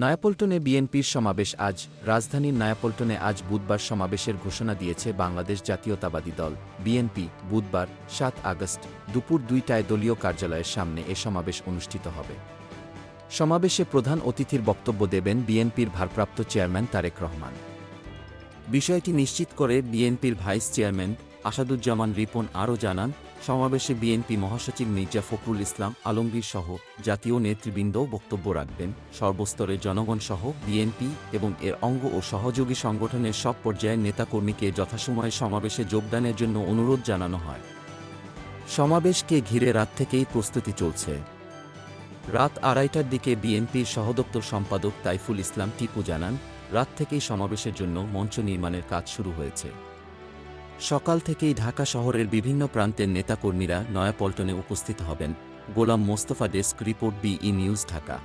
নয়াপল্টনে বিএনপির সমাবেশ আজ। রাজধানীর নয়াপল্টনে আজ বুধবার সমাবেশের ঘোষণা দিয়েছে বাংলাদেশ জাতীয়তাবাদী দল বিএনপি। বুধবার ৭ আগস্ট দুপুর ২টায় দলীয় কার্যালয়ের সামনে এ সমাবেশ অনুষ্ঠিত হবে। সমাবেশে প্রধান অতিথির বক্তব্য দেবেন বিএনপির ভারপ্রাপ্ত চেয়ারম্যান তারেক রহমান। বিষয়টি নিশ্চিত করে বিএনপির ভাইস চেয়ারম্যান আসাদুজ্জামান রিপন আরও জানান, সমাবেশে বিএনপি মহাসচিব মির্জা ফখরুল ইসলাম আলমগীর সহ জাতীয় নেতৃবৃন্দও বক্তব্য রাখবেন। সর্বস্তরের জনগণ সহ বিএনপি এবং এর অঙ্গ ও সহযোগী সংগঠনের সব পর্যায়ের নেতাকর্মীকে যথাসময়ে সমাবেশে যোগদানের জন্য অনুরোধ জানানো হয়। সমাবেশকে ঘিরে রাত থেকেই প্রস্তুতি চলছে। রাত ২:৩০টার দিকে বিএনপির সহদপ্তর সম্পাদক তাইফুল ইসলাম টিপু জানান, রাত থেকেই সমাবেশের জন্য মঞ্চ নির্মাণের কাজ শুরু হয়েছে। সকাল থেকেই ঢাকা শহরের বিভিন্ন প্রান্তের নেতাকর্মীরা নয়াপল্টনে উপস্থিত হবেন। গোলাম মোস্তফা, ডেস্ক রিপোর্ট, বিই নিউজ, ঢাকা।